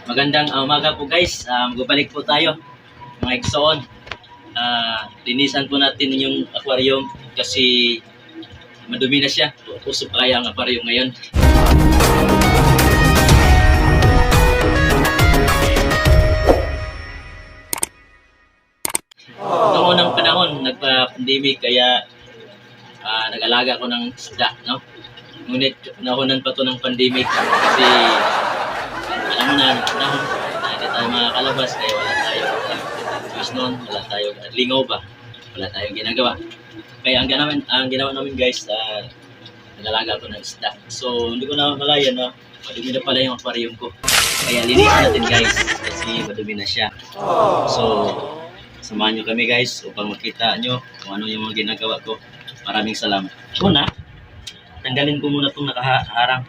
Magandang umaga po guys. Magbabalik po tayo mga Exxon. Linisan po natin yung aquarium kasi madumi na siya. Uso pa kaya ang aquarium ngayon. Noong unang panahon, nagpa-pandemic kaya nag-alaga ko ng isda, no? Ngunit nahunan pa to ng pandemic kasi alam mo na, panahon, hindi tayo makakalabas kaya wala tayo choice noon, wala tayo lingaw ba? Wala tayong ginagawa. Kaya ang ginawa namin guys, nag-alaga ko ng isda. So, hindi ko na malaya na madumi na pala yung aquarium ko. Kaya linisin natin guys kasi madumi na siya. So, samahan nyo kami guys upang makita nyo kung ano yung mga ginagawa ko. Maraming salamat. Una, tanggalin ko muna itong nakaharang.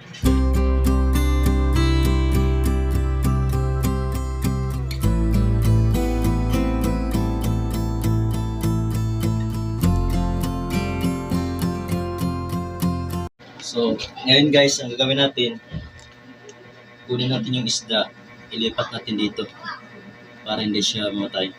So, ngayon guys, ang gagawin natin, kunin natin yung isda, ilipat natin dito para hindi siya mamatay.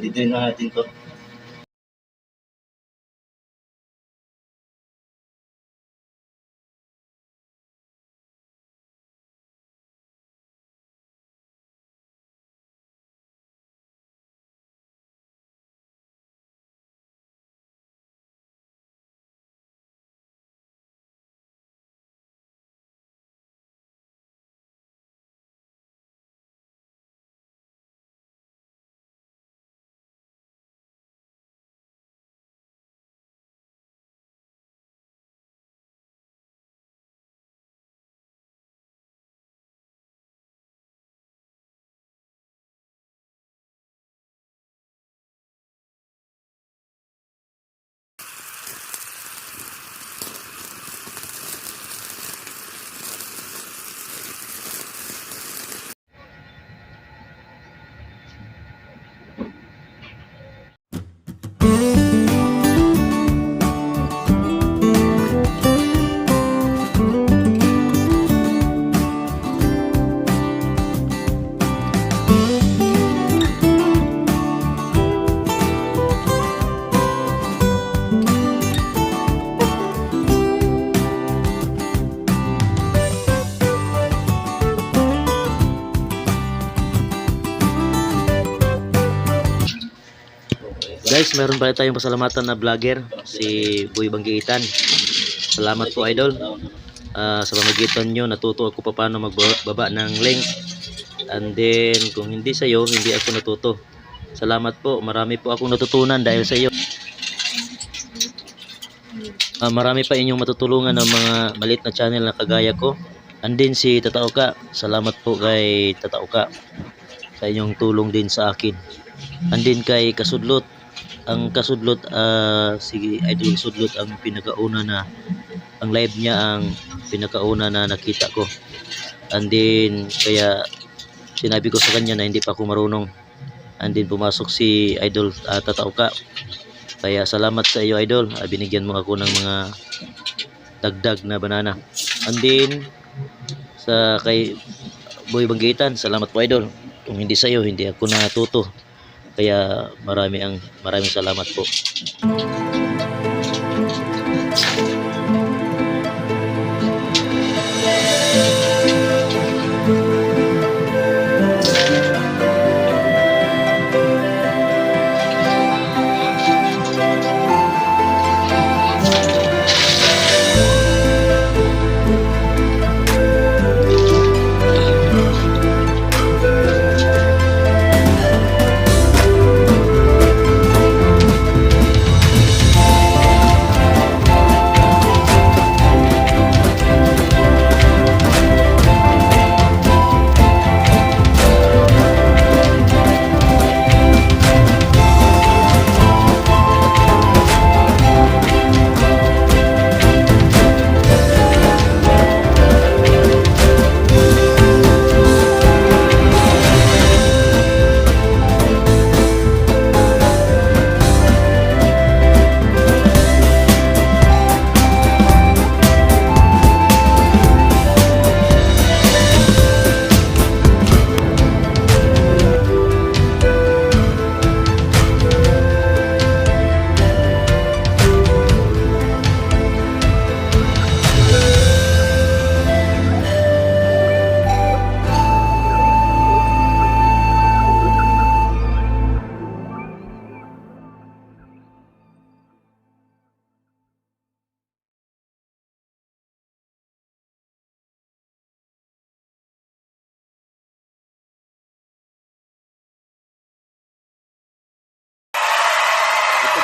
Dito na natin to. Guys, meron pa tayong pasalamatan na vlogger, si Boy Banggiitan. Salamat po idol. Sa pamagitan nyo, natuto ako pa paano magbaba ng link. And then, kung hindi sa iyo, hindi ako natuto. Salamat po. Marami po akong natutunan dahil sa iyo. Marami pa inyong matutulungan ng mga maliit na channel na kagaya ko. And then si Tataoka. Salamat po kay Tataoka sa inyong tulong din sa akin. And then kay Kasudlot. Ang Kasudlot, si Idol Kasudlot ang pinakauna na, ang live niya ang pinakauna na nakita ko. And then kaya sinabi ko sa kanya na hindi pa ako marunong. And then pumasok si Idol Tataoka. Kaya salamat sa iyo idol, binigyan mo ako ng mga dagdag na banana. And then sa kay Boy Banggiitan, salamat po idol. Kung hindi sa iyo, hindi ako natuto. Kaya maraming salamat po.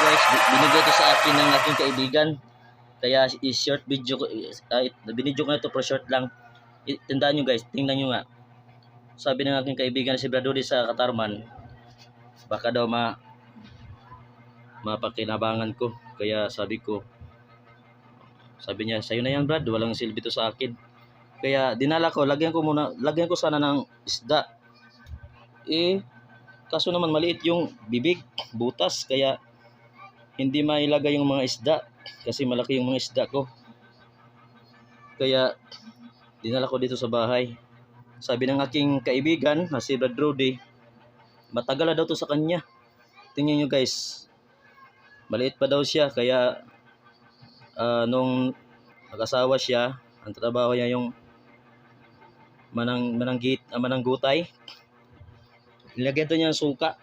guys, binigay ito sa akin ng aking kaibigan. Kaya i-short video ko, binidyo ko na ito for short lang. Tandaan nyo guys, tingnan nyo nga. Sabi ng aking kaibigan si Bradley sa Katarman, baka daw mapakinabangan ko. Kaya sabi niya, sa'yo na yan Brad, walang silbi to sa akin. Kaya dinala ko, lagyan ko sana ng isda. Kaso naman maliit yung bibig, butas, kaya hindi mailagay yung mga isda kasi malaki yung mga isda ko. Kaya dinala ko dito sa bahay. Sabi ng aking kaibigan na si Brad Rudy, matagal na daw to sa kanya. Tingnan nyo guys, maliit pa daw siya. Kaya nung nag-asawa siya, ang trabaho niya yung mananggutay. Nilagyan to niya ng suka.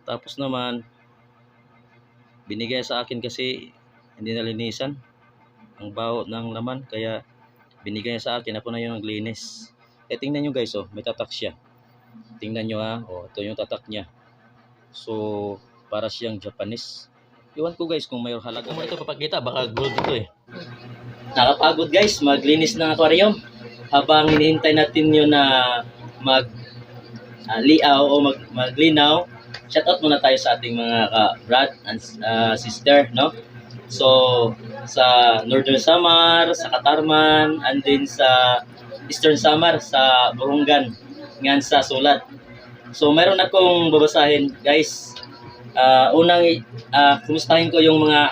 Tapos naman binigay sa akin kasi hindi nalinisan ang baho ng laman, kaya binigay sa akin, ako na yung naglinis. Tingnan nyo guys, may tatak siya. Tingnan nyo ha, ito yung tatak niya. So para siyang Japanese. Iwan ko guys kung may halaga. Kung ito papakita, baka gold ito Nakapagod guys maglinis ng aquarium habang hinihintay natin yun na liaw o maglinaw. Shout out muna tayo sa ating mga brad and sister, no? So sa Northern Samar, sa Katarman, and din sa Eastern Samar, sa Burungan, ngan sa Sulat. So meron akong babasahin guys. Unang kumustahin ko yung mga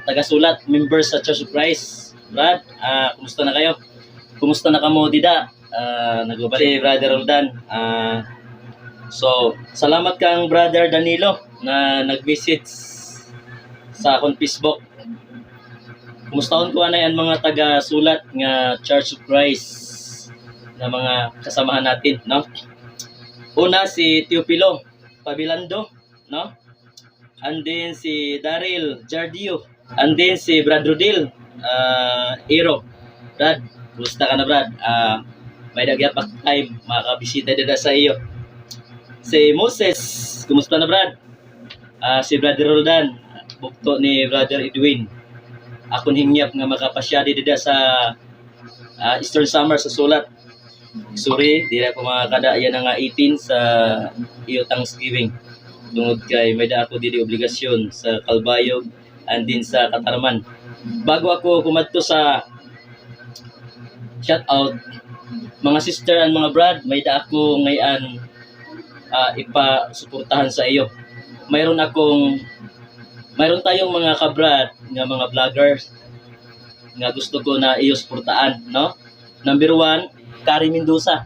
taga-sulat, members sa Church of Christ. Brad, kumusta na kayo? Kumusta na kamo dida? Nagbabalik si Brother Roldan. So, salamat kang Brother Danilo na nag-visit sa akong Facebook. Kumustahon ko na yan mga taga-sulat nga Church of Christ na mga kasamahan natin, no? Una si Teopilo Pabilando, no? And then si Daryl Jardio, and then si Brad Rodil Iro. Brad, kumusta ka na Brad? May nagyapak time, makabisita dito sa iyo. Si Moses, kumusta na Brad? Si Brother Roldan, bukto ni Brother Edwin. Akong hingyap nga makapasyadi dito sa Eastern Summer sa Sulat. Sorry, di na ko makakada yan nga 18 sa iyo Thanksgiving. Tungod kay may da ako dili obligasyon sa Kalbayog and din sa Katarman. Bago ako kumadto sa shout out, mga sister and mga brad, may da ako ngayon ipasuportahan sa iyo. Mayroon tayong mga kabrad nga mga vloggers nga gusto ko na iyo suportahan, no? Number 1, Kari Mendoza,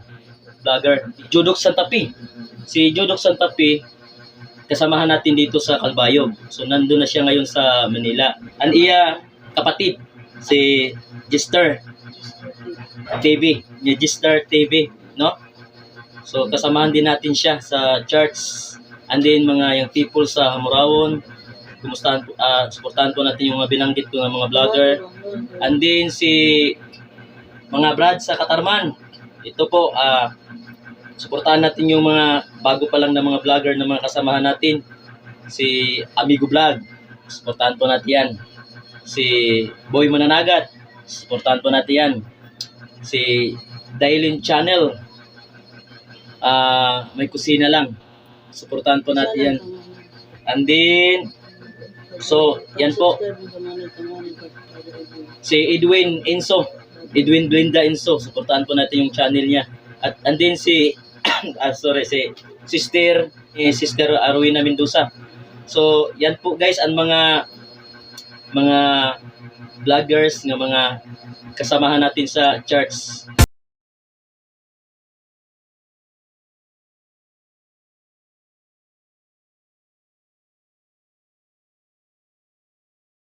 vlogger. Judok Santapi. Si Judok Santapi, kasamahan natin dito sa Kalbayog. So nandun na siya ngayon sa Manila. Ang iya kapatid, si Gister TV, no? So kasamahan din natin siya sa church. And then mga yung people sa Hamurawon, suportahan po natin yung mga binanggit ko ng mga vlogger. And then si mga brad sa Katarman, ito po, suportahan natin yung mga bago pa lang na mga vlogger na mga kasamahan natin. Si Amigo Vlog, suportahan po natin yan. Si Boy Mananagat, suportahan po natin yan. Si Dailin Channel, may kusina lang, suportahan po natin yan. And then so yan po, si Edwin Blinda Enso, suportahan po natin yung channel niya. At and then si si Sister Arwina Mendoza. So yan po guys ang mga vloggers nga mga kasamahan natin sa church.